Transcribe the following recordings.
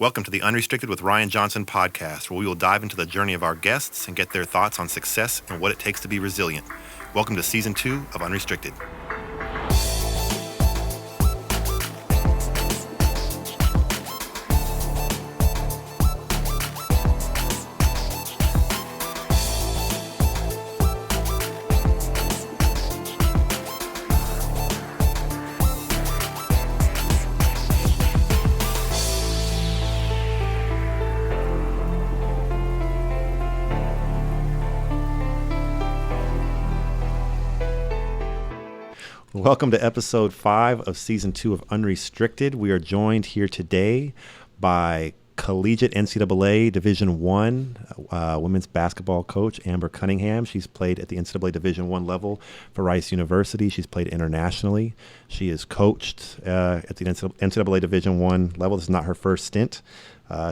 Welcome to the Unrestricted with Ryan Johnson podcast, where we will dive into the journey of our guests and get their thoughts on success and what it takes to be resilient. Welcome to Season 2 of Unrestricted. Welcome to episode 5 of season 2 of Unrestricted. We are joined here today by collegiate NCAA Division I women's basketball coach Amber Cunningham. She's played at the NCAA Division I level for Rice University. She's played internationally. She has coached at the NCAA Division I level. This is not her first stint.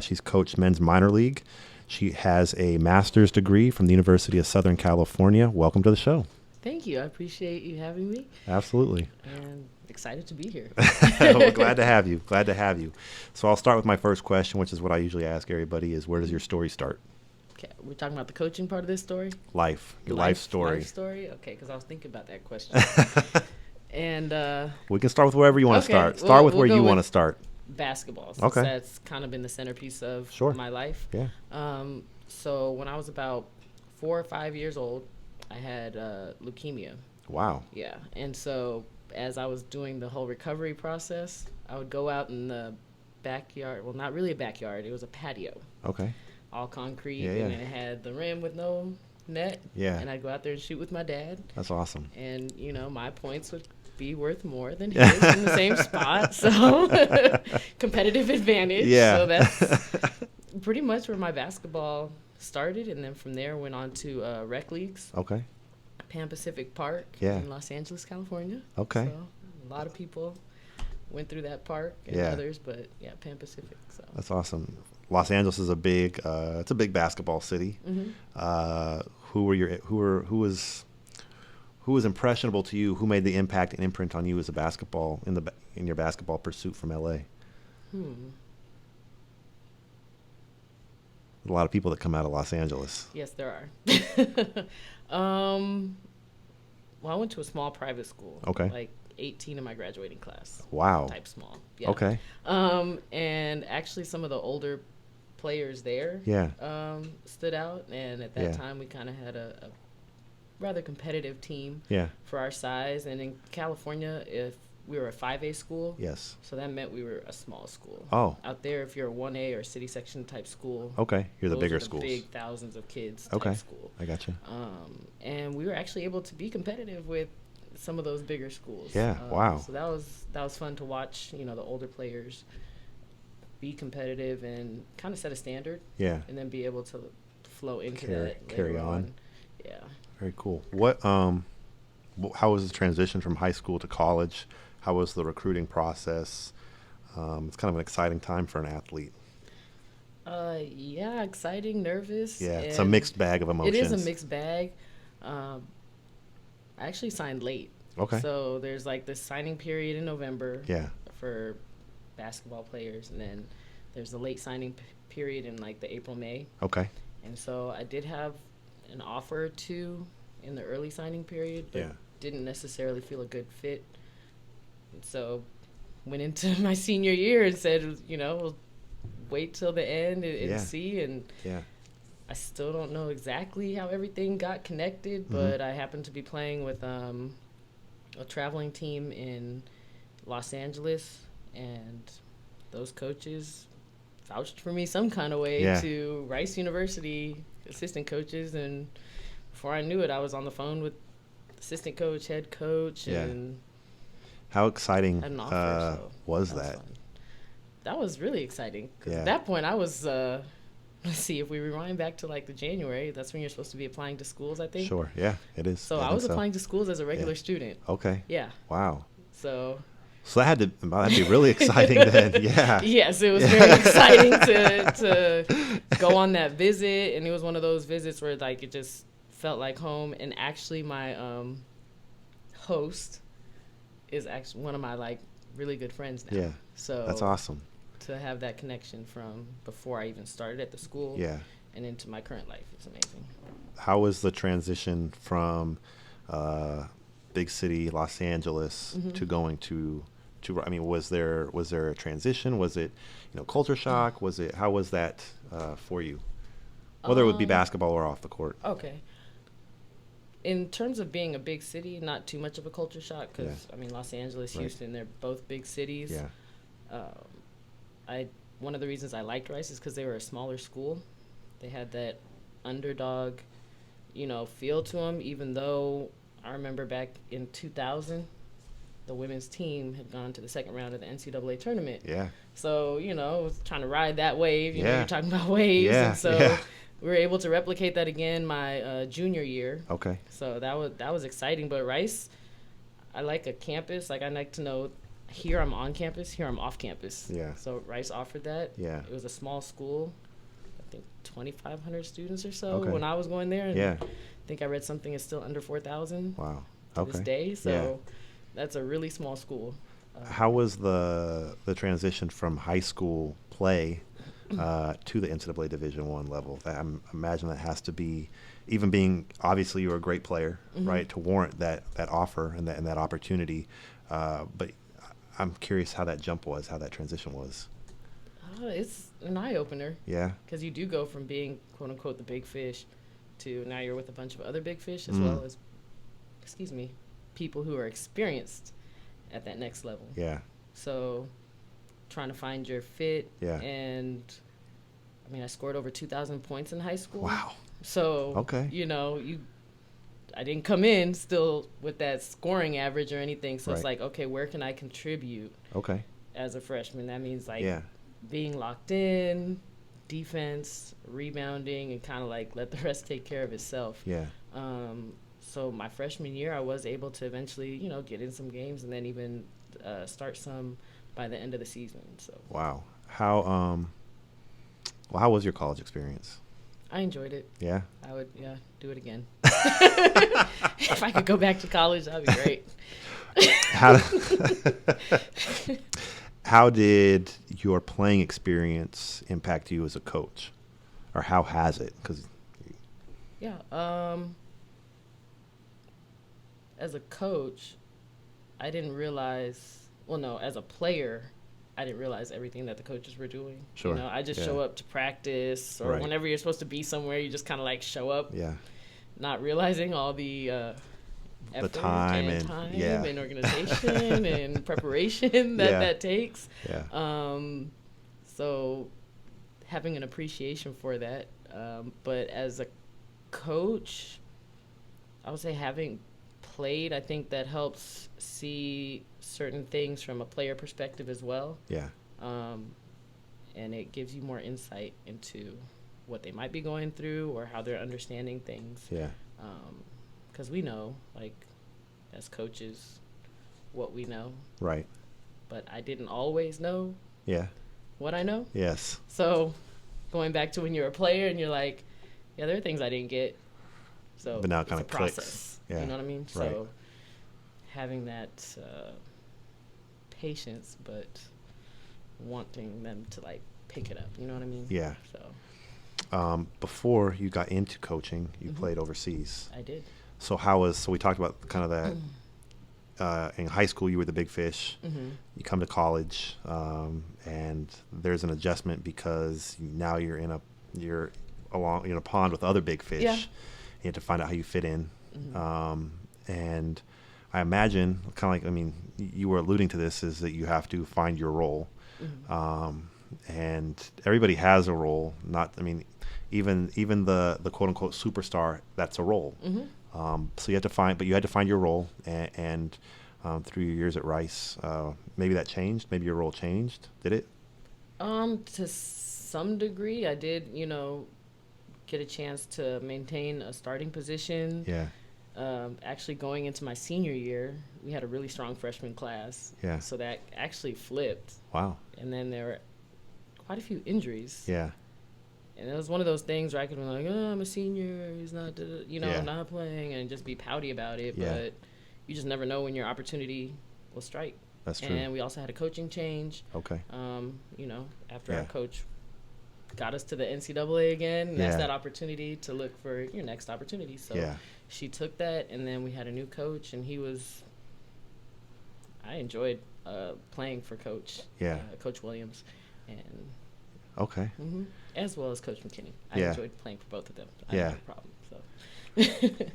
She's coached men's minor league. She has a master's degree from the University of Southern California. Welcome to the show. Thank you. I appreciate you having me. Absolutely. And excited to be here. Well, glad to have you. Glad to have you. So I'll start with my first question, which is what I usually ask everybody, is where does your story start? Okay. We're talking about the coaching part of this story? Life. Your life story. Life story? Okay, because I was thinking about that question. And we can start with wherever you want to start. Start with where you want to start. Basketball. Since Okay. That's kind of been the centerpiece of my life. Yeah. So when I was about 4 or 5 years old, I had leukemia. Wow. Yeah. And so as I was doing the whole recovery process, I would go out in the backyard. Well, not really a backyard. It was a patio. Okay. All concrete. Yeah, and it had the rim with no net. Yeah. And I'd go out there and shoot with my dad. That's awesome. And, you know, my points would be worth more than his in the same spot. So competitive advantage. Yeah. So that's pretty much where my basketball started, and then from there went on to rec leagues. Okay. Pan Pacific Park in Los Angeles, California. Okay. So a lot of people went through that park and others, but yeah, Pan Pacific. So that's awesome. Los Angeles is a big it's a big basketball city. Mm-hmm. Who was impressionable to you? Who made the impact and imprint on you as a basketball in your basketball pursuit from LA? A lot of people that come out of Los Angeles. Yes, there are. Well, I went to a small private school. Okay. Like 18 in my graduating class. Wow. Type small. Yeah. Okay. And actually some of the older players there stood out. And at that time, we kind of had a rather competitive team for our size. And in California, if we were a 5A school. Yes. So that meant we were a small school. Oh. Out there, if you're a 1A or city section type school. Okay. You're the those bigger are the schools. Big thousands of kids type school. I gotcha. And we were actually able to be competitive with some of those bigger schools. Yeah. Wow. So that was fun to watch. You know, the older players be competitive and kind of set a standard. Yeah. And then be able to flow into that. Carry on. Yeah. Very cool. How was the transition from high school to college? How was the recruiting process? It's kind of an exciting time for an athlete. Yeah, exciting, nervous. Yeah, it's a mixed bag of emotions. It is a mixed bag. I actually signed late. Okay. So there's like this signing period in November for basketball players, and then there's the late signing period in like the April, May. Okay. And so I did have an offer or two in the early signing period, but didn't necessarily feel a good fit. So went into my senior year and said, you know, we'll wait till the end and see. And I still don't know exactly how everything got connected, but I happened to be playing with a traveling team in Los Angeles, and those coaches vouched for me some kind of way to Rice University assistant coaches. And before I knew it, I was on the phone with assistant coach, head coach, and how exciting had an offer, was that? Fun. That was really exciting. 'Cause Yeah. at that point, I was, let's see, if we rewind back to like the January, that's when you're supposed to be applying to schools, I think. Sure, yeah, it is. So I was applying to schools as a regular student. Okay. Yeah. Wow. So that'd be really exciting then, yeah. Yes, it was very exciting to go on that visit, and it was one of those visits where like it just felt like home. And actually my host is actually one of my like really good friends now. Yeah. So that's awesome. to have that connection from before I even started at the school and into my current life. It's amazing. How was the transition from big city Los Angeles to going to I mean, was there a transition? Was it, culture shock? How was that for you? Whether it would be basketball or off the court. Okay. In terms of being a big city, not too much of a culture shock because, I mean, Los Angeles, Houston, they're both big cities. One of the reasons I liked Rice is because they were a smaller school. They had that underdog, feel to them, even though I remember back in 2000, the women's team had gone to the second round of the NCAA tournament. Yeah. So, was trying to ride that wave. You're talking about waves. Yeah. And so we were able to replicate that again my junior year. Okay. So that was exciting. But Rice, I like a campus. Like, I like to know here I'm on campus, here I'm off campus. Yeah. So Rice offered that. Yeah. It was a small school. I think 2,500 students or so when I was going there. And I think I read something is still under 4,000. Wow. To this day. So that's a really small school. How was the transition from high school play to the NCAA Division I level? I imagine that has to be, even being, obviously you were a great player, right, to warrant that offer and that opportunity. But I'm curious how that jump was, how that transition was. It's an eye-opener. Yeah. Because you do go from being, quote-unquote, the big fish to now you're with a bunch of other big fish as well as, people who are experienced at that next level. Yeah. So trying to find your fit. Yeah. And, I mean, I scored over 2,000 points in high school. Wow. So, I didn't come in still with that scoring average or anything. So it's like, okay, where can I contribute as a freshman? That means, being locked in, defense, rebounding, and kind of, let the rest take care of itself. Yeah. So my freshman year, I was able to eventually, get in some games and then even start some by the end of the season. So wow, how was your college experience? I enjoyed it. Yeah, I would do it again. If I could go back to college, that'd be great. How did your playing experience impact you as a coach, or how has it? As a coach, I didn't realize, as a player, I didn't realize everything that the coaches were doing. Sure. I just show up to practice or whenever you're supposed to be somewhere, you just kind of show up. Yeah. Not realizing all the effort time and organization and preparation that takes. Yeah. So having an appreciation for that. But as a coach, I would say having played, I think that helps see certain things from a player perspective as well. Yeah. And it gives you more insight into what they might be going through or how they're understanding things. Yeah. Because we know, as coaches, what we know. Right. But I didn't always know what I know. Yes. So going back to when you're a player and you're like, there are things I didn't get. So but now it kind of clicks. Process. Yeah. You know what I mean? Right. So having that patience, but wanting them to pick it up. You know what I mean? Yeah. So before you got into coaching, you played overseas. I did. So we talked about kind of that. In high school, you were the big fish. You come to college, and there's an adjustment because now you're in a pond with other big fish. Yeah. You have to find out how you fit in. And I imagine, you were alluding to this, is that you have to find your role. And everybody has a role. Even the quote unquote superstar, that's a role. So you had to find your role. And through your years at Rice, maybe that changed. Maybe your role changed. Did it? To some degree, I did. Get a chance to maintain a starting position. Yeah. Actually, going into my senior year, we had a really strong freshman class. Yeah. So that actually flipped. Wow. And then there were quite a few injuries. Yeah. And it was one of those things where I could be like, I'm a senior, he's not, not playing, and just be pouty about it. Yeah. But you just never know when your opportunity will strike. That's true. And we also had a coaching change. Okay. After our coach got us to the NCAA again, that's that opportunity to look for your next opportunity. So she took that, and then we had a new coach, and I enjoyed playing for Coach Williams, and as well as Coach McKinney. I enjoyed playing for both of them. I had no problem.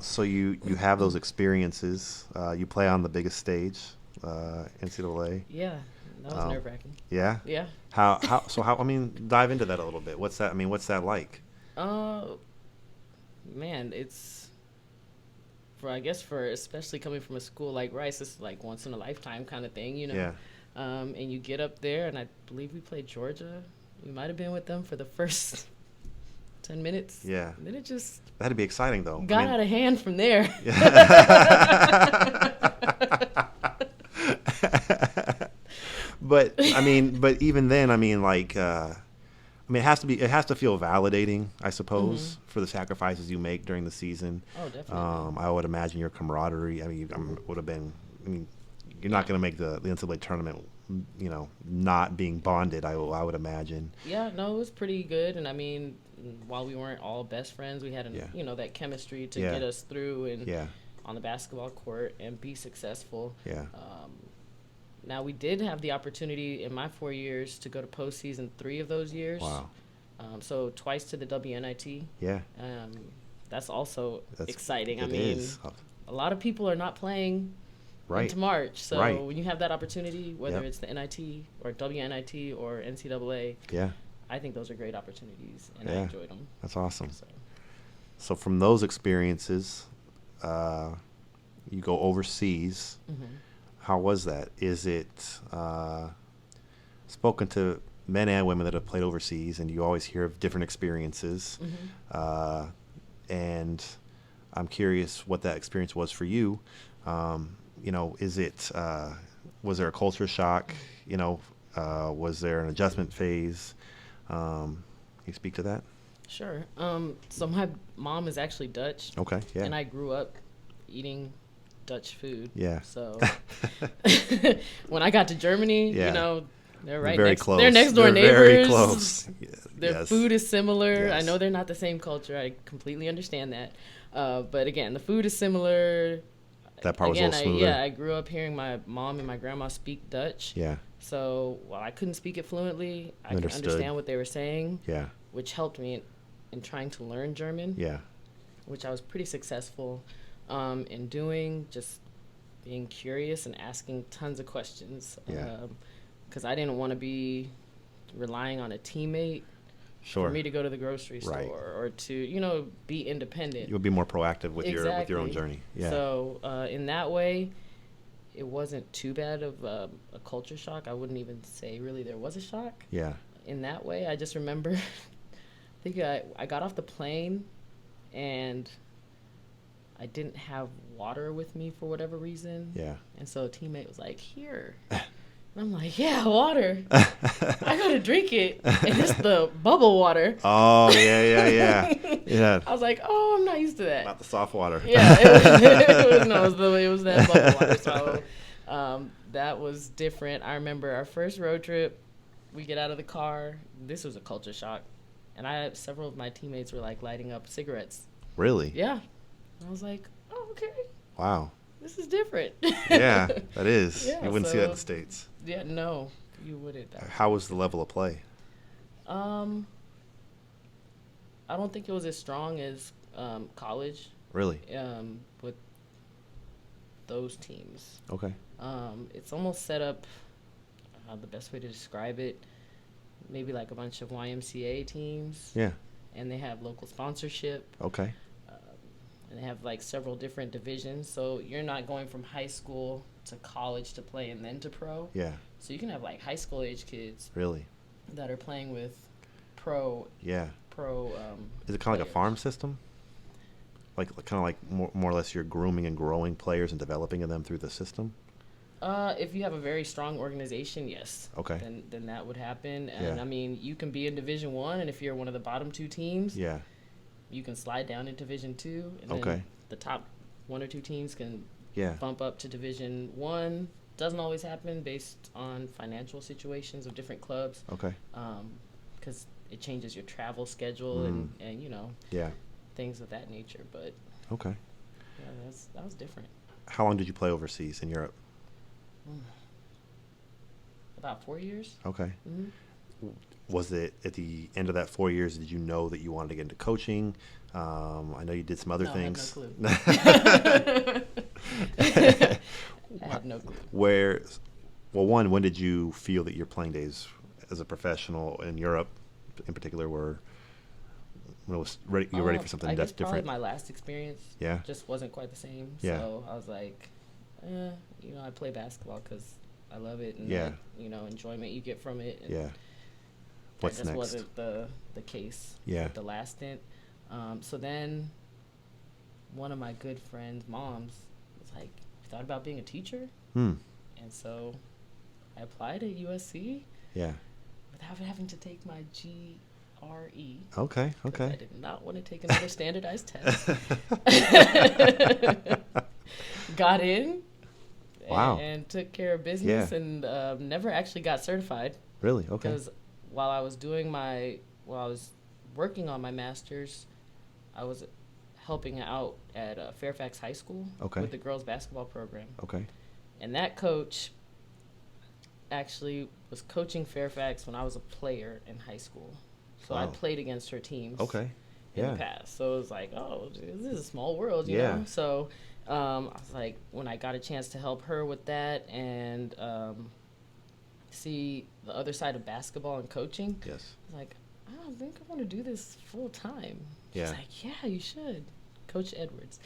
So you have those experiences. You play on the biggest stage, NCAA. Yeah, that was nerve-wracking. Yeah. Yeah. How? I mean, dive into that a little bit. What's that? I mean, what's that like? Man, it's for especially coming from a school like Rice, it's like once in a lifetime kind of thing, Yeah. And you get up there, and I believe we played Georgia. We might have been with them for the first 10 minutes. Yeah. And then it just that'd be exciting though. Got out of hand from there. But even then, it has to feel validating, I suppose, for the sacrifices you make during the season. Oh, definitely. I would imagine your camaraderie. Would have been. You're not going to make the NCAA tournament, not being bonded. I would imagine. Yeah, no, it was pretty good, and while we weren't all best friends, we had that chemistry to get us through and on the basketball court and be successful. Yeah. Now, we did have the opportunity in my 4 years to go to postseason 3 of those years. Wow. So twice to the WNIT. Yeah. That's also exciting. It is. A lot of people are not playing into March. So when you have that opportunity, whether it's the NIT or WNIT or NCAA, I think those are great opportunities, and I enjoyed them. That's awesome. So from those experiences, you go overseas. Mm-hmm. How was that? Is it spoken to men and women that have played overseas, and you always hear of different experiences. Mm-hmm. And I'm curious what that experience was for you. Was there a culture shock? Was there an adjustment phase? Can you speak to that? Sure. So my mom is actually Dutch. Okay, yeah. And I grew up eating Dutch food. Yeah. So when I got to Germany, they're close. They're next door neighbors. Very close. Their food is similar. Yes. I know they're not the same culture. I completely understand that. But again, the food is similar. That part was a little smoother. I grew up hearing my mom and my grandma speak Dutch. Yeah. So while I couldn't speak it fluently, I could understand what they were saying. Yeah. Which helped me in trying to learn German. Yeah. Which I was pretty successful in doing, just being curious and asking tons of questions. Yeah. Because I didn't want to be relying on a teammate for me to go to the grocery store or to, be independent. You would be more proactive with your own journey. Yeah. So in that way, it wasn't too bad of a culture shock. I wouldn't even say really there was a shock. Yeah. In that way, I just remember, I think I got off the plane and I didn't have water with me for whatever reason. Yeah. And so a teammate was like, "Here." And I'm like, "Yeah, water." I gotta drink it, and it's the bubble water. Oh, yeah. Yeah. I was like, "Oh, I'm not used to that." Not the soft water. Yeah, it was that bubble water. So that was different. I remember our first road trip. We get out of the car. This was a culture shock, and several of my teammates were like lighting up cigarettes. Really? Yeah. I was like, "Oh, okay. Wow. This is different." Yeah, that is. Yeah, you wouldn't see that in the States. Yeah, no, you wouldn't. How was the level of play? I don't think it was as strong as college. Really? With those teams. Okay. It's almost set up, the best way to describe it, maybe like a bunch of YMCA teams. Yeah. And they have local sponsorship. Okay. And they have like several different divisions. So you're not going from high school to college to play and then to pro. Yeah. So you can have like high school age kids. Really? That are playing with pro. Yeah. Pro. Is it kind of like a farm system? Like kind of like more or less you're grooming and growing players and developing them through the system? If you have a very strong organization, yes. Okay. Then that would happen. And you can be in Division 1, and if you're one of the bottom 2 teams, you can slide down in Division 2, and then the top 1 or 2 teams can bump up to Division 1, doesn't always happen based on financial situations of different clubs. Okay. Because it changes your travel schedule and Yeah. things of that nature. But Okay. yeah, that was different. How long did you play overseas in Europe? About 4 years. Okay. Mm-hmm. Was it at the end of that 4 years, did you know that you wanted to get into coaching? I know you did some other things. I had no clue. I had no clue. When did you feel that your playing days as a professional in Europe in particular were, when it was ready, you were ready for something that's different? Probably my last experience just wasn't quite the same. Yeah. So I was like, I play basketball because I love it and enjoyment you get from it. And yeah. What's that just next? wasn't the case with the last stint. So then one of my good friends' moms was like, "You thought about being a teacher?" And so I applied at USC. Yeah. Without having to take my GRE. Okay. I did not want to take another standardized test. Got in. Wow. And took care of business and never actually got certified. Really? Okay. Because while I was working on my master's, I was helping out at Fairfax High School with the girls basketball program. Okay. And that coach actually was coaching Fairfax when I was a player in high school. So I played against her teams in the past. So it was like, oh, this is a small world, you know? So I was like, when I got a chance to help her with that and see the other side of basketball and coaching, I was like, I don't think I want to do this full time. She's like, yeah, you should. Coach Edwards.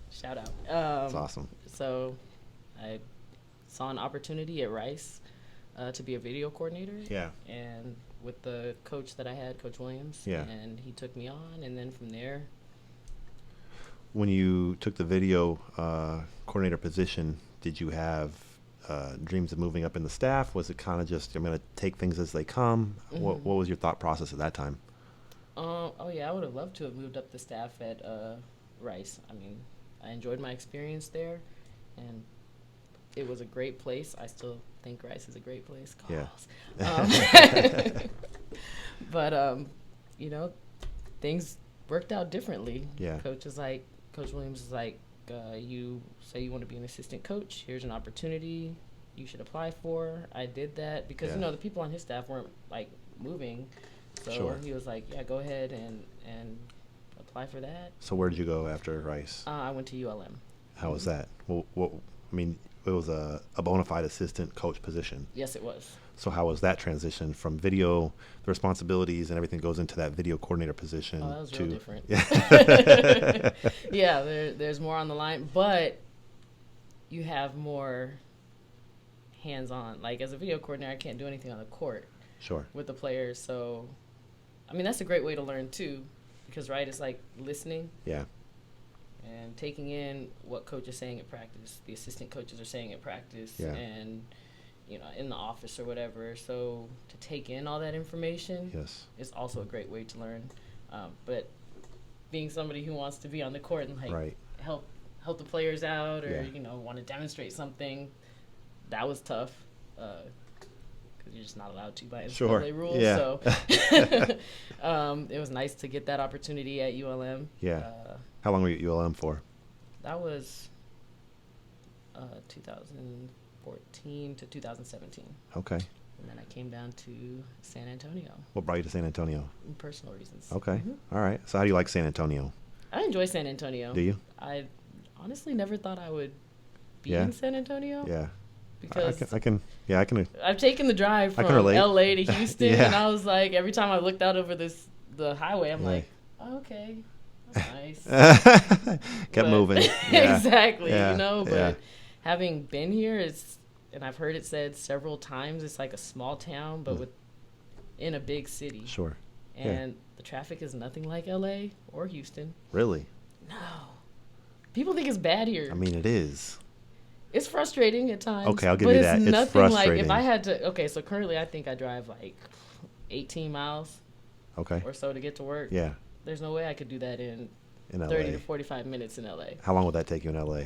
Shout out. That's awesome. So I saw an opportunity at Rice to be a video coordinator. Yeah. And with the coach that I had, Coach Williams. Yeah. And he took me on, and then from there. When you took the video coordinator position, did you have dreams of moving up in the staff? Was it kind of just, I'm going to take things as they come? Mm-hmm. What was your thought process at that time? I would have loved to have moved up the staff at Rice. I mean, I enjoyed my experience there, and it was a great place. I still think Rice is a great place. Calls. Yeah. But, things worked out differently. Yeah. Coach Williams is like, you say you want to be an assistant coach. Here's an opportunity you should apply for. I did that because, the people on his staff weren't, moving. So he was like, yeah, go ahead and apply for that. So where did you go after Rice? I went to ULM. How was that? It was a bona fide assistant coach position. Yes, it was. So how was that transition from video, the responsibilities and everything goes into that video coordinator position? Oh, that was real different. Yeah, yeah, there's more on the line, but you have more hands-on. Like, as a video coordinator, I can't do anything on the court with the players. So, that's a great way to learn, too, because, it's like listening. Yeah. And taking in what coach is saying at practice, the assistant coaches are saying at practice, and in the office or whatever. So to take in all that information is also a great way to learn. But being somebody who wants to be on the court and help the players out or want to demonstrate something, that was tough because you're just not allowed to by NCAA rules. Yeah. So it was nice to get that opportunity at ULM. Yeah. How long were you at ULM for? That was 2014 to 2017. Okay. And then I came down to San Antonio. What brought you to San Antonio? Personal reasons. Okay. Mm-hmm. All right. So how do you like San Antonio? I enjoy San Antonio. Do you? I honestly never thought I would be in San Antonio. Yeah. Because I can. I've taken the drive from LA to Houston, and I was like, every time I looked out over the highway, I'm like, oh, okay. Nice. Kept moving. Yeah. Exactly. Yeah. But having been here, and I've heard it said several times, it's like a small town, but in a big city. Sure. And the traffic is nothing like LA or Houston. Really? No. People think it's bad here. It is. It's frustrating at times. Okay, I'll give you that. It's nothing frustrating. Like if I had to. Okay, so currently I think I drive 18 miles. Okay. Or so to get to work. Yeah. There's no way I could do that in 30 to 45 minutes in LA. How long would that take you in LA?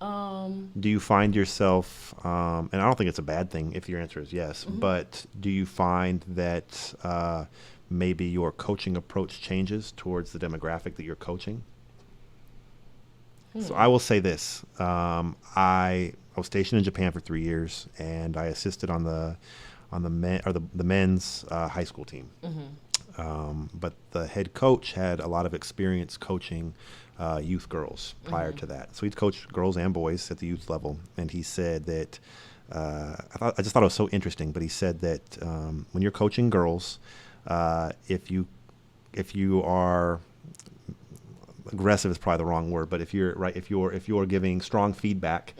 Do you find yourself, and I don't think it's a bad thing if your answer is yes, but do you find that maybe your coaching approach changes towards the demographic that you're coaching? So I will say this. I was stationed in Japan for 3 years, and I assisted on the men's high school team. But the head coach had a lot of experience coaching youth girls prior to that. So he'd coached girls and boys at the youth level, and he said that I just thought it was so interesting. But he said that when you're coaching girls, if you are aggressive is probably the wrong word, but if you're giving strong feedback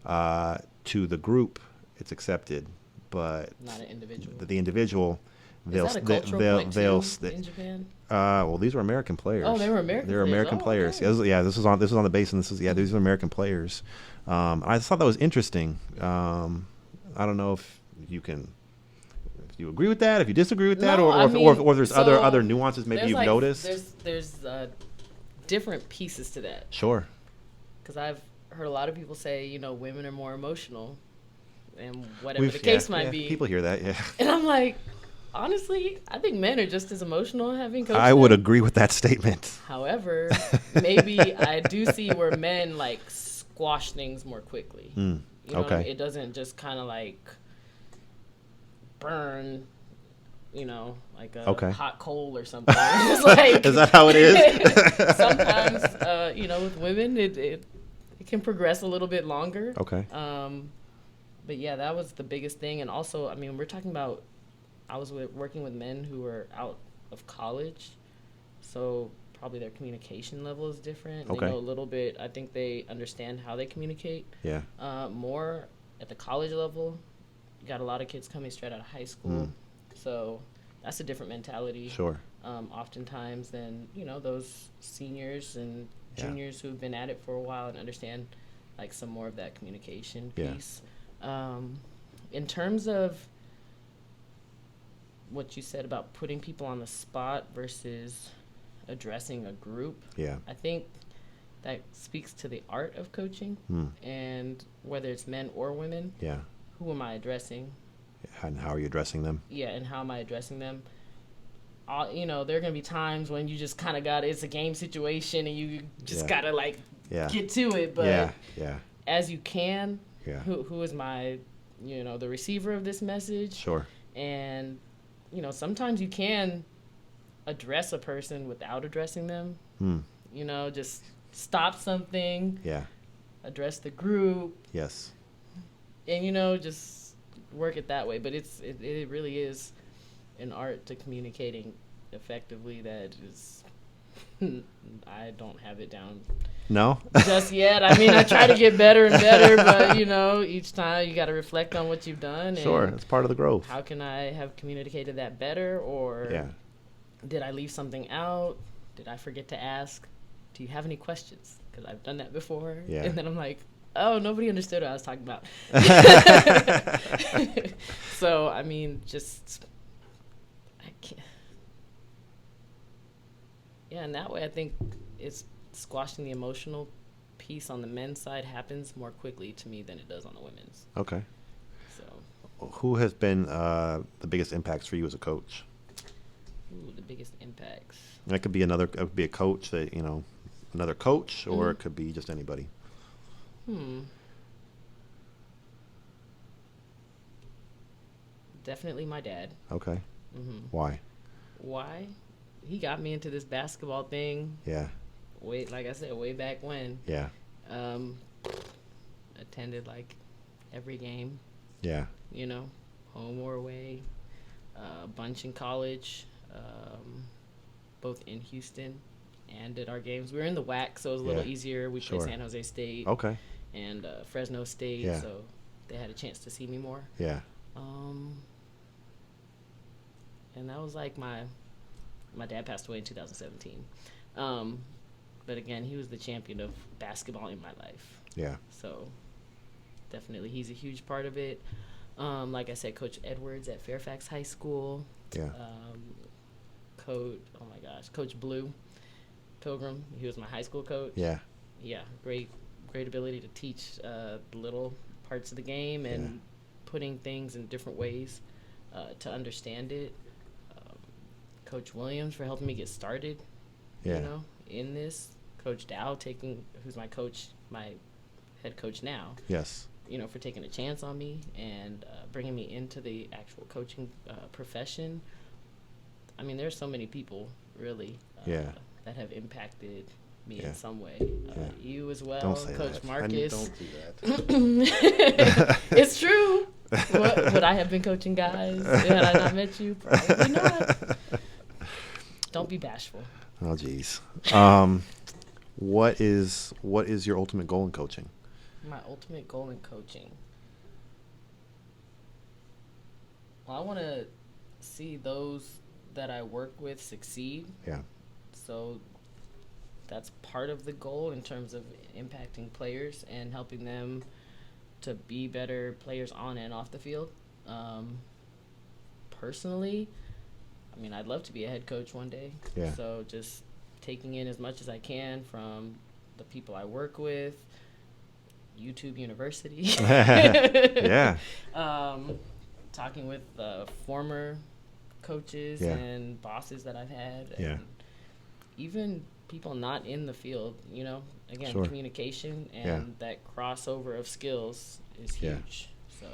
to the group, it's accepted. But not an individual. The individual, Is that a cultural point too in Japan? Well, these were American players. Oh, they were American. They were American players. Okay. This was on the base, and these are American players. I just thought that was interesting. I don't know if you agree with that, if you disagree with that, or there's other nuances maybe you've noticed. There's different pieces to that. Sure. Because I've heard a lot of people say, women are more emotional, and whatever the case might be. People hear that, yeah. And I'm like, honestly, I think men are just as emotional having coached I would agree with that statement. However, maybe I do see where men squash things more quickly. You know what I mean? It doesn't just kind of burn, like a hot coal or something. It's is that how it is? Sometimes, with women, it can progress a little bit longer. Okay. But yeah, that was the biggest thing. And also, I mean, we're talking about, I was working with men who were out of college, so probably their communication level is different. Okay. They know a little bit. I think they understand how they communicate. Yeah. More at the college level, you got a lot of kids coming straight out of high school, so that's a different mentality. Sure. Oftentimes than those seniors and juniors who've been at it for a while and understand some more of that communication piece. In terms of what you said about putting people on the spot versus addressing a group, I think that speaks to the art of coaching, and whether it's men or women, who am I addressing? And how are you addressing them? Yeah, and how am I addressing them? There are going to be times when you just kind of it's a game situation and you just got to get to it, but as you can, who is my, the receiver of this message? Sure. And sometimes you can address a person without addressing them. Just stop something. Yeah. Address the group. Yes. And just work it that way. But it really is an art to communicating effectively that is. I don't have it down. No? Just yet. I mean, I try to get better and better, but each time you got to reflect on what you've done. Sure, and it's part of the growth. how can I have communicated that better, or did I leave something out? Did I forget to ask, do you have any questions? Because I've done that before. Yeah. And then I'm like, oh, nobody understood what I was talking about. So, I mean, I can't. Yeah, and that way I think it's squashing the emotional piece on the men's side happens more quickly to me than it does on the women's. Okay. So, who has been the biggest impacts for you as a coach? Ooh, the biggest impacts. That could be it could be a coach that, another coach, or it could be just anybody. Definitely my dad. Okay. Why? Why? He got me into this basketball thing. Yeah. Like I said, way back when. Yeah. Attended every game. Yeah. Home or away. A bunch in college, both in Houston and at our games. We were in the WAC, so it was a little easier. We played San Jose State. Okay. And Fresno State, so they had a chance to see me more. Yeah. And that was my dad passed away in 2017. But again, he was the champion of basketball in my life. Yeah. So definitely he's a huge part of it. Like I said, Coach Edwards at Fairfax High School. Yeah. Coach Blue Pilgrim. He was my high school coach. Yeah. Yeah, great great ability to teach little parts of the game and putting things in different ways to understand it. Coach Williams for helping me get started, in this. Coach Dow who's my coach, my head coach now. Yes. For taking a chance on me and bringing me into the actual coaching profession. I mean, there's so many people, really, that have impacted me in some way. You as well, don't say Coach that. Marcus. Don't do that. It's true. Would I have been coaching guys had I not met you? Probably not. Don't be bashful. Oh, geez. What is your ultimate goal in coaching? My ultimate goal in coaching. Well, I want to see those that I work with succeed. Yeah. So that's part of the goal in terms of impacting players and helping them to be better players on and off the field. Personally, I mean, I'd love to be a head coach one day. Yeah. So just taking in as much as I can from the people I work with, YouTube University. Yeah. Talking with former coaches and bosses that I've had. And even people not in the field, again, communication and that crossover of skills is huge. So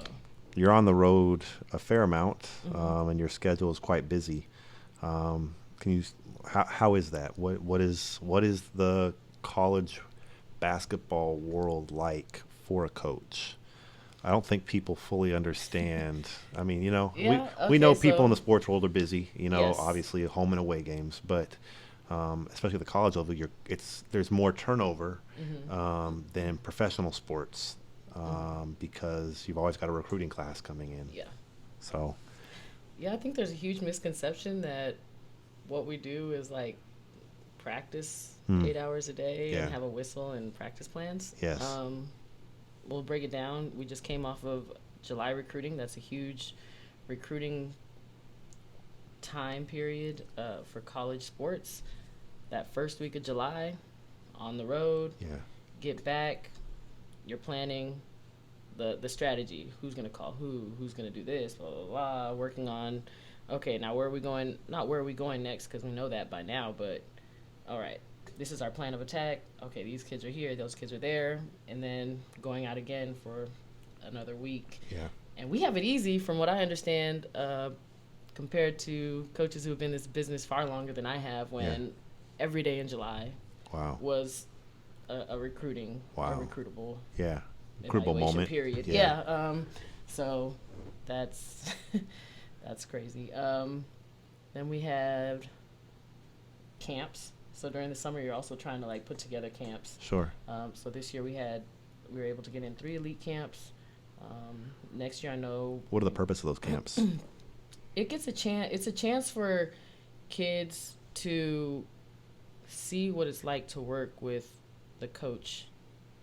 you're on the road a fair amount, and your schedule is quite busy. How is that? What is the college basketball world like for a coach? I don't think people fully understand. I mean, we know people in the sports world are busy, obviously home and away games, but especially at the college level, there's more turnover than professional sports because you've always got a recruiting class coming in. Yeah. So. Yeah, I think there's a huge misconception that what we do is like practice 8 hours a day and have a whistle and practice plans. Yes. We'll break it down. We just came off of July recruiting. That's a huge recruiting time period for college sports. That first week of July, on the road, get back, you're planning the strategy. Who's going to call who's going to do this, blah, blah, blah, working on, okay, now where are we going? Not where are we going next because we know that by now, but all right, this is our plan of attack. Okay, these kids are here, those kids are there, and then going out again for another week. Yeah. And we have it easy from what I understand compared to coaches who have been in this business far longer than I have when every day in July was a recruitable recruitable moment period. So that's that's crazy. Then we have camps. So during the summer, you're also trying to put together camps. Sure. So this year we were able to get in 3 elite camps. Next year, I know. What are the purpose of those camps? It's a chance for kids to see what it's like to work with the coach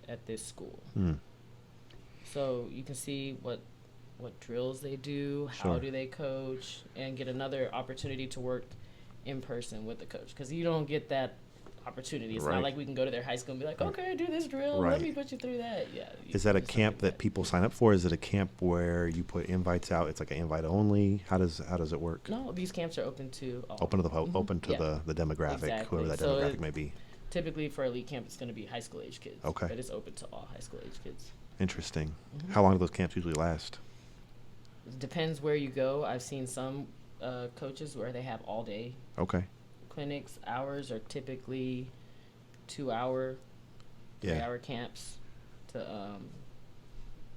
at this school. So you can see what drills they do, how do they coach, and get another opportunity to work in person with the coach. Because you don't get that opportunity. It's not like we can go to their high school and be like, okay, do this drill. Let me put you through that. Yeah. Is that a camp that people sign up for? Is it a camp where you put invites out? It's like an invite only. How does it work? No, these camps are open to all. Open to the demographic, whoever that demographic may be. Typically for elite camp, it's going to be high school age kids. Okay. But it's open to all high school age kids. Interesting. How long do those camps usually last? It depends where you go. I've seen some coaches where they have all day. Okay. Clinics. Hours are typically 2-hour, 3-hour camps to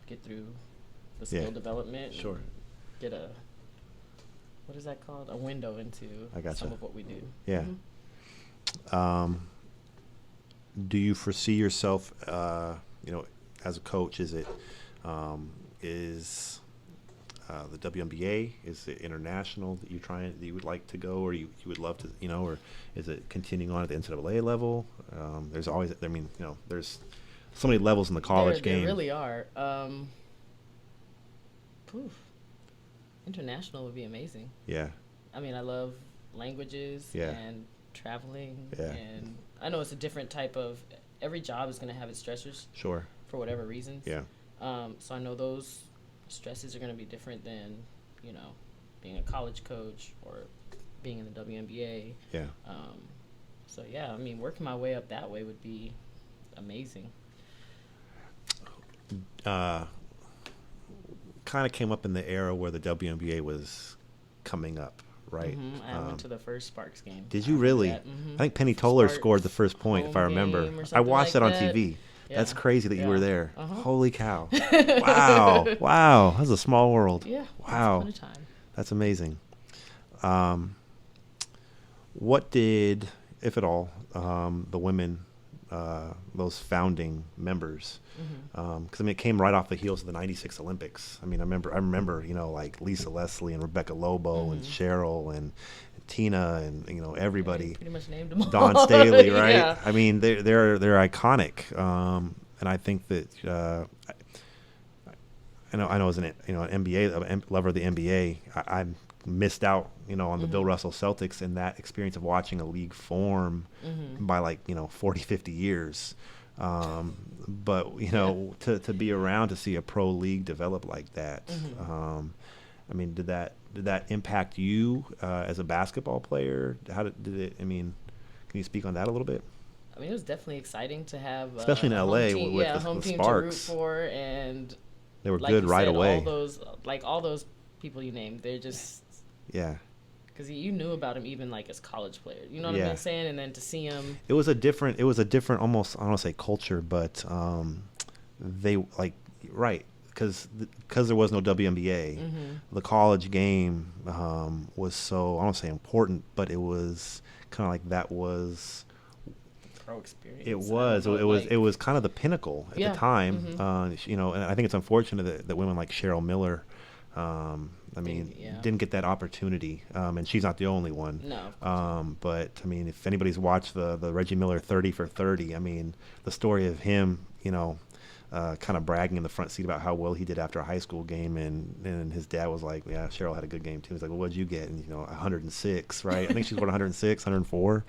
get through the skill development. Sure. Get what is that called? A window into some of what we do. Yeah. Do you foresee yourself, as a coach? Is it the WNBA? Is it international that you would like to go, or you would love to, or is it continuing on at the NCAA level? There's always, there's so many levels in the college game. There really are. International would be amazing. Yeah. I mean, I love languages and traveling, and I know it's a different type of every job is going to have its stressors. Sure. For whatever reasons. Yeah. So I know those stresses are going to be different than, you know, being a college coach or being in the WNBA. Yeah. So yeah, I mean, working my way up that way would be amazing. Kind of came up in the era where the WNBA was coming up, right? I went to the first Sparks game. Did you really? Mm-hmm. I think Penny Toller Sparks scored the first point, if I remember. I watched it on TV. Yeah. That's crazy that you were there. Holy cow. Wow. Wow. That was a small world. Yeah. Wow. That's amazing. What did, if at all, the women, those founding members, because I mean, it came right off the heels of the '96 Olympics. I mean, I remember, you know, like Lisa Leslie and Rebecca Lobo and Cheryl and Tina and, you know, everybody. Pretty much named them all. Dawn Staley, right? Yeah. I mean, they're iconic, and I think that I know as an NBA lover of the NBA, I missed out, you know, on the Bill Russell Celtics and that experience of watching a league form by, like, you know, 40, 50 years. But, you know, to be around to see a pro league develop like that, I mean, did that impact you as a basketball player? How did it? I mean, can you speak on that a little bit? I mean, it was definitely exciting to have, especially in LA team, with the the home team Sparks. to root for, and they were like good right said, away. All those people you named, they're just because you knew about them even like as college players. You know what I'm saying? And then to see them, it was a different almost, I don't want to say culture, but they like because there was no WNBA, the college game was so, I don't say important, but it was kind of like that was pro experience. It was kind of the pinnacle at the time, you know, and I think it's unfortunate that women like Cheryl Miller, didn't get that opportunity, and she's not the only one. No. But I mean, if anybody's watched the Reggie Miller 30 for 30, I mean, the story of him, you know, kind of bragging in the front seat about how well he did after a high school game, and his dad was like, yeah, Cheryl had a good game too. He's like, well, what'd you get? And, you know, 106, right? I think she scored 106, 104.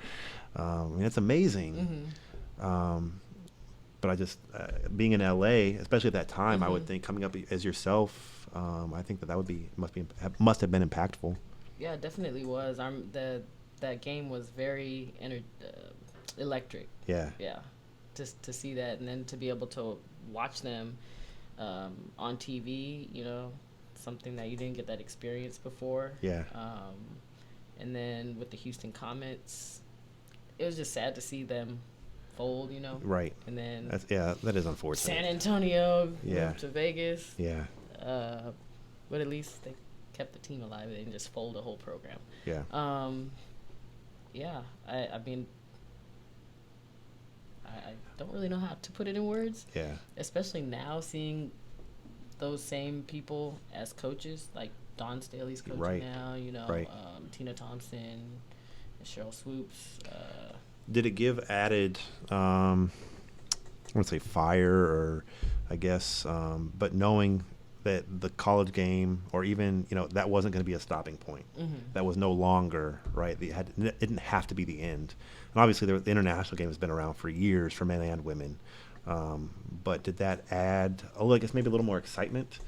I mean, it's amazing. But I just, being in LA, especially at that time, I would think coming up as yourself, I think that must have been impactful. Yeah, it definitely was. That game was very electric. Yeah. Yeah. Just to see that, and then to be able to watch them on TV, you know, something that you didn't get that experience before. Yeah. And then with the Houston Comets, it was just sad to see them fold, you know. Right. And then that is unfortunate. San Antonio moved to Vegas. Yeah. But at least they kept the team alive. They didn't just fold the whole program. Yeah. I mean, I don't really know how to put it in words. Yeah. Especially now, seeing those same people as coaches, like Dawn Staley's coaching now, you know, Tina Thompson, and Cheryl Swoops. Did it give added, I wouldn't say fire, or I guess, but knowing that the college game, or even, you know, that wasn't going to be a stopping point. That was no longer, right? It didn't have to be the end. And obviously, the international game has been around for years for men and women. But did that add, I guess maybe a little more excitement,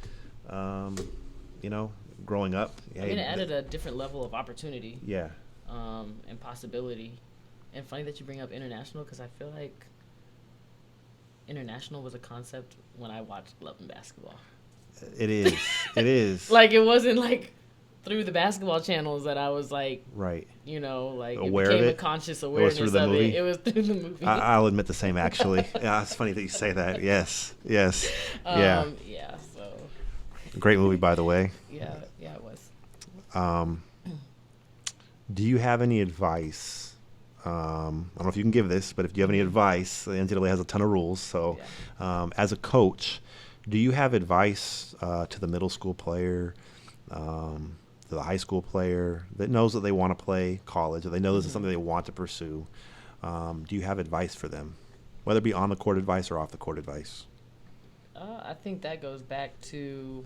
you know, growing up? I mean, it added a different level of opportunity. Yeah. And possibility. And funny that you bring up international, because I feel like international was a concept when I watched Love and Basketball. It is. It is. Like, it wasn't like through the basketball channels that I was like, right, you know, like aware it became of it? A conscious awareness of it. It was through the movie. I'll admit the same, actually. Yeah, it's funny that you say that. Yes. Yeah. Yeah. So. Great movie, by the way. Yeah, it was. Do you have any advice? I don't know if you can give this, but if you have any advice, the NCAA has a ton of rules. So, as a coach, do you have advice to the middle school player, to the high school player that knows that they want to play college, or they know this is something they want to pursue? Do you have advice for them, whether it be on the court advice or off the court advice? I think that goes back to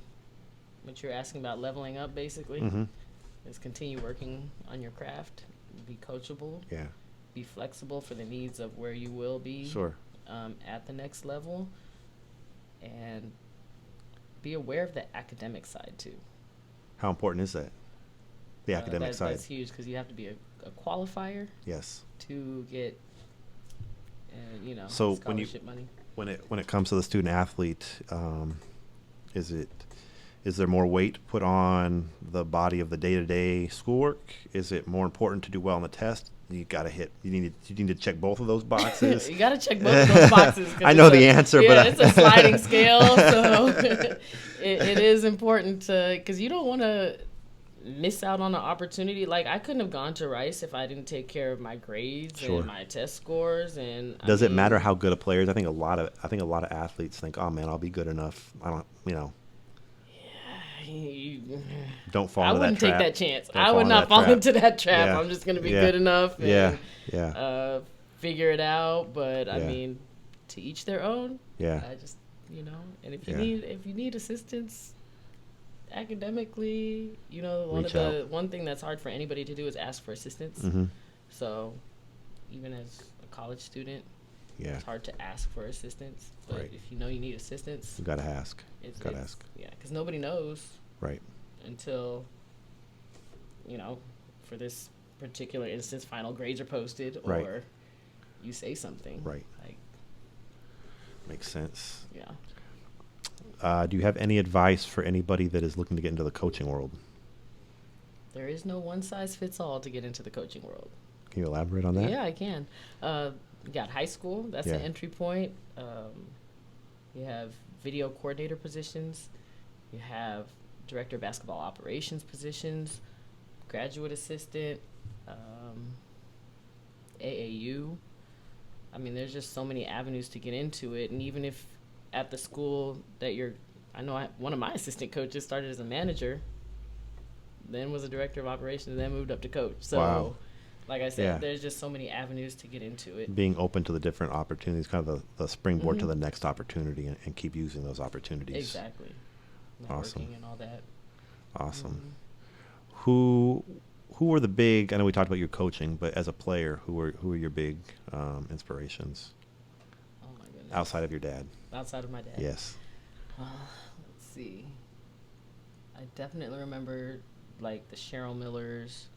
what you're asking about, leveling up, basically. Is continue working on your craft, be coachable, be flexible for the needs of where you will be. Sure. at the next level, and be aware of the academic side too. How important is that? The academic side. That's huge because you have to be a qualifier. Yes. To get, so scholarship money. When it comes to the student athlete, is there more weight put on the body of the day-to-day schoolwork? Is it more important to do well on the test? You need to check both of those boxes. You got to check both of those boxes. I know the answer, but it's a sliding scale, so it is important because you don't want to miss out on an opportunity. Like, I couldn't have gone to Rice if I didn't take care of my grades and my test scores. And does it matter how good a player is? I think a lot of athletes think, oh man, I'll be good enough. I don't, don't fall into that trap. I wouldn't take that chance. I would not fall into that trap. Yeah. I'm just going to be good enough and figure it out. But I mean, to each their own. Yeah. I just, and if you need assistance academically, one thing that's hard for anybody to do is ask for assistance. Mm-hmm. So even as a college student, it's hard to ask for assistance. But if you need assistance, you gotta ask. Ask. Yeah, because nobody knows. Right. Until, for this particular instance, final grades are posted or you say something. Right. Makes sense. Yeah. Do you have any advice for anybody that is looking to get into the coaching world? There is no one size fits all to get into the coaching world. Can you elaborate on that? Yeah, I can. You got high school. That's the entry point. You have video coordinator positions. You have director of basketball operations positions, graduate assistant, AAU. I mean, there's just so many avenues to get into it. And even if at the school that one of my assistant coaches started as a manager, then was a director of operations, and then moved up to coach. So, wow. Like I said, there's just so many avenues to get into it. Being open to the different opportunities, kind of the springboard to the next opportunity, and keep using those opportunities. Exactly. Networking and all that. Awesome. Who were the big? I know we talked about your coaching, but as a player, who were your big inspirations? Oh my goodness. Outside of your dad. Outside of my dad. Yes. Let's see. I definitely remember like the Cheryl Millers,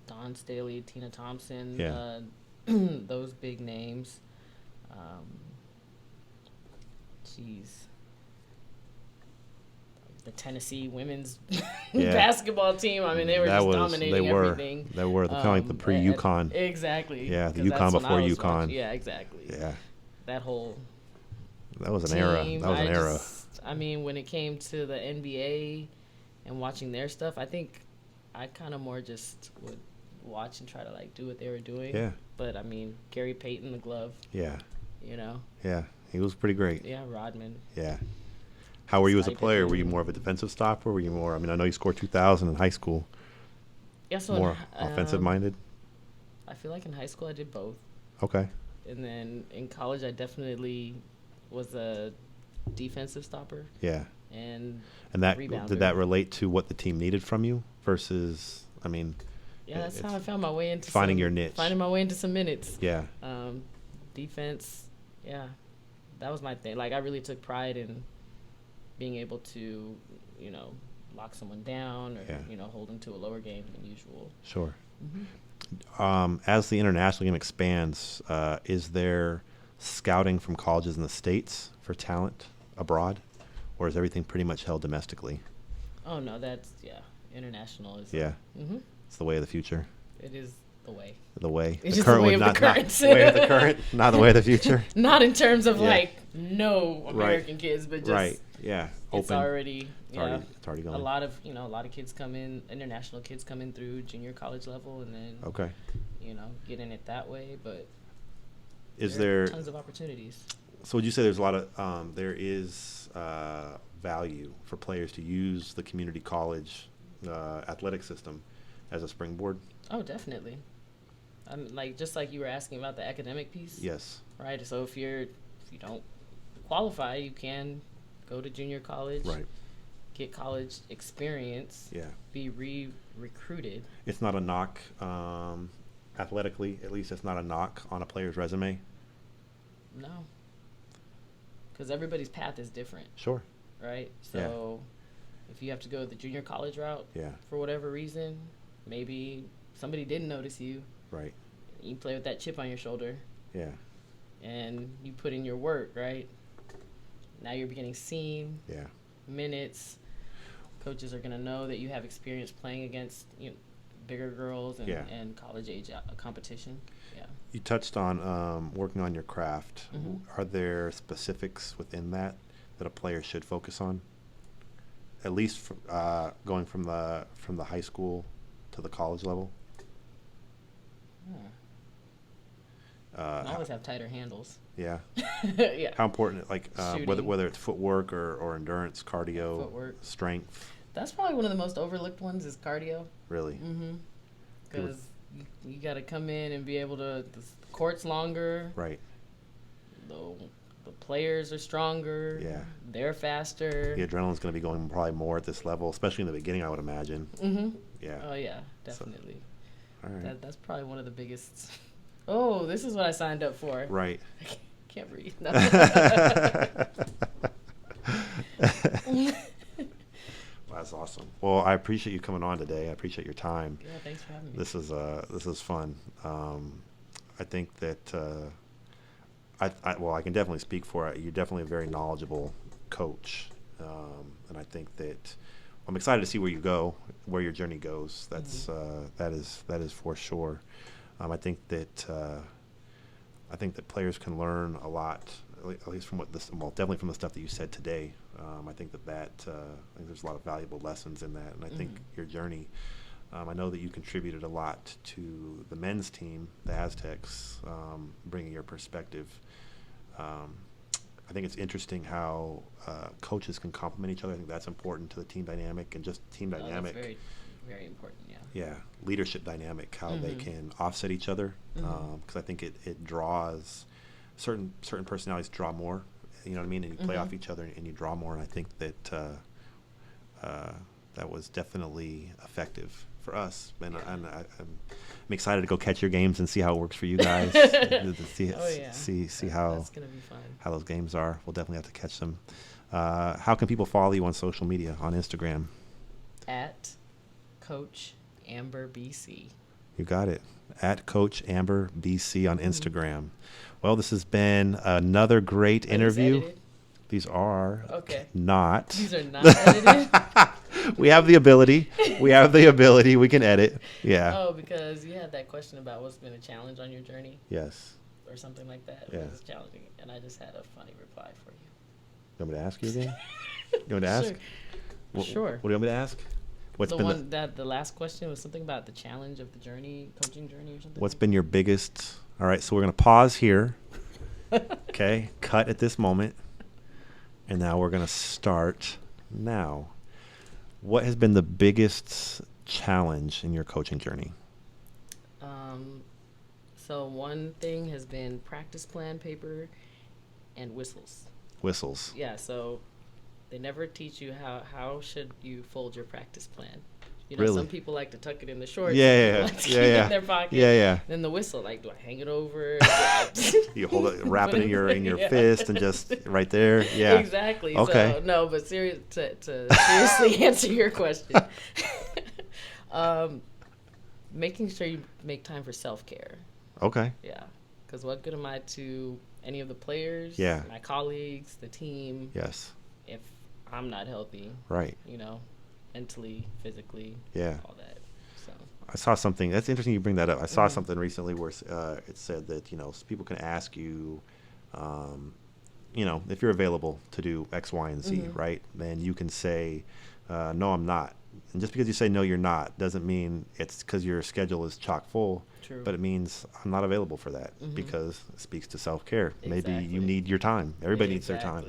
Dawn Staley, Tina Thompson, those big names. The Tennessee women's basketball team. I mean, they were dominating everything. They were kind of like the pre-UConn. Exactly. Yeah, the UConn before UConn. Yeah, exactly. Yeah. That was an era. That was an era. I mean, when it came to the NBA and watching their stuff, I think I kind of more just would watch and try to like do what they were doing. Yeah. But I mean, Gary Payton, the glove. Yeah. Yeah, he was pretty great. Yeah, Rodman. Yeah. How were you as a player? Were you more of a defensive stopper? Were you more? I mean, I know you scored 2,000 in high school. Yeah, so more offensive minded. I feel like in high school I did both. Okay. And then in college I definitely was a defensive stopper. Yeah. And that rebounder. Did that relate to what the team needed from you versus? I mean. Yeah, that's how I found my way into finding your niche. Finding my way into some minutes. Yeah. Defense. Yeah, that was my thing. Like I really took pride in being able to, lock someone down or, hold them to a lower game than usual. Sure. Mm-hmm. As the international game expands, is there scouting from colleges in the States for talent abroad, or is everything pretty much held domestically? Oh, no, international is. Yeah. It's the way of the future. It is the way. The way. It's the current way of the current. The way of the current, not the way of the future. Not in terms of no American kids, but just yeah, it's open. It's already going. A lot of kids come in, international kids come in through junior college level, and then get in it that way. But there are tons of opportunities. So would you say there's a lot of there is value for players to use the community college athletic system as a springboard? Oh, definitely. Just like you were asking about the academic piece. Yes. Right. So if you don't qualify, you can go to junior college. Right. Get college experience. Yeah. Be recruited. It's not a knock athletically, at least it's not a knock on a player's resume? No, because everybody's path is different. Sure. Right? So if you have to go the junior college route for whatever reason, maybe somebody didn't notice you. Right. You play with that chip on your shoulder. Yeah. And you put in your work, right? Now you're getting seen. Yeah. Minutes. Coaches are going to know that you have experience playing against bigger girls and college age competition. Yeah. You touched on working on your craft. Mm-hmm. Are there specifics within that a player should focus on? At least going from the high school to the college level? Always have tighter handles. Yeah. Yeah. How important, like whether it's footwork or endurance, cardio, footwork, strength? That's probably one of the most overlooked ones is cardio. Really? Mm-hmm. Because you got to come in and be able to. The court's longer. Right. The players are stronger. Yeah. They're faster. The adrenaline's going to be going probably more at this level, especially in the beginning, I would imagine. Mm-hmm. Yeah. Oh yeah, definitely. So, all right. That's probably one of the biggest. Oh, this is what I signed up for. Right. I can't breathe. No. That's awesome. Well, I appreciate you coming on today. I appreciate your time. Yeah, thanks for having me. This is fun. I think that I can definitely speak for it. You're definitely a very knowledgeable coach, and I think that I'm excited to see where you go, where your journey goes. That's that is for sure. I think that players can learn a lot, at least from definitely from the stuff that you said today. I think I think there's a lot of valuable lessons in that, and I think your journey. I know that you contributed a lot to the men's team, the Aztecs, bringing your perspective. I think it's interesting how coaches can complement each other. I think that's important to the team dynamic and just team dynamic. That's very, very important, yeah. Yeah, leadership dynamic, how they can offset each other, because I think it draws certain personalities draw more. You know what I mean? And you play off each other and you draw more. And I think that that was definitely effective for us. And I'm excited to go catch your games and see how it works for you guys. See how that's gonna be fun. How those games are. We'll definitely have to catch them. How can people follow you on social media, on Instagram? At Coach Amber BC. You got it. At Coach Amber BC on Instagram. Well, this has been another great interview. These are not. These are not edited? We have the ability. We can edit. Yeah. Oh, because you had that question about what's been a challenge on your journey? Yes. Or something like that. Yeah. It's challenging. And I just had a funny reply for you. You want me to ask you again? You want me to ask? Sure. What do you want me to ask? The last question was something about the challenge of the journey, coaching journey or something? What's been your biggest... All right, so we're going to pause here. Okay, cut at this moment. And now we're going to start now. What has been the biggest challenge in your coaching journey? So one thing has been practice plan paper and whistles. Whistles. Yeah, so they never teach you how should you fold your practice plan. You know, really? Some people like to tuck it in the shorts. Yeah. Keep it in their pocket. Yeah. Then the whistle, like, do I hang it over? You hold it, wrap it in your fist, and just right there. Yeah. Exactly. Okay. So, no, but to seriously answer your question, making sure you make time for self-care. Okay. Yeah. Because what good am I to any of the players, my colleagues, the team? Yes. If I'm not healthy. Right. You know, mentally, physically, all that. So I saw something. That's interesting you bring that up. I saw something recently where it said that, people can ask you, if you're available to do X, Y, and Z, right? Then you can say, no, I'm not. And just because you say no, you're not, doesn't mean it's because your schedule is chock full. True. But it means I'm not available for that because it speaks to self-care. Exactly. Maybe you need your time. Everybody needs their time.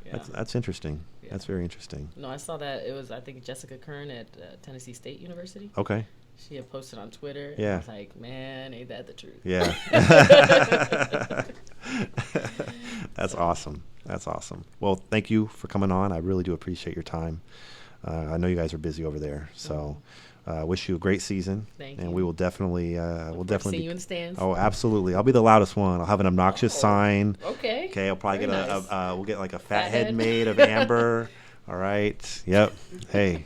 Yeah. That's interesting. Yeah. That's very interesting. No, I saw that. It was, I think, Jessica Kern at Tennessee State University. Okay. She had posted on Twitter. Yeah. And I was like, man, ain't that the truth? Yeah. That's awesome. That's awesome. Well, thank you for coming on. I really do appreciate your time. I know you guys are busy over there. So Wish you a great season. Thank and you. we will definitely See you in the stands. Oh, absolutely. I'll be the loudest one. I'll have an obnoxious sign. Okay. Okay. I'll probably Very get nice. we'll get like a fat head made of amber. All right. Yep. Hey.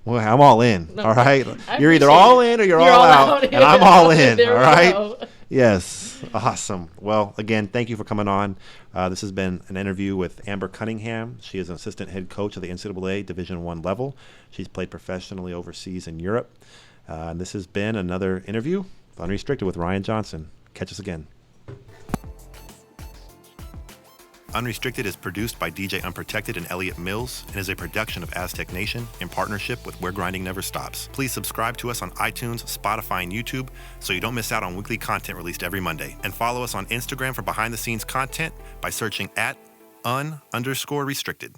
Well, I'm all in. No, all right. I You're either appreciate all it. in or you're all out. And I'm all in. There all we right. go. Yes. Awesome. Well, again, thank you for coming on. This has been an interview with Amber Cunningham. She is an assistant head coach of the NCAA Division I level. She's played professionally overseas in Europe. And this has been another interview of Unrestricted with Ryan Johnson. Catch us again. Unrestricted is produced by DJ Unprotected and Elliot Mills and is a production of Aztec Nation in partnership with Where Grinding Never Stops. Please subscribe to us on iTunes, Spotify, and YouTube so you don't miss out on weekly content released every Monday. And follow us on Instagram for behind-the-scenes content by searching @un_restricted.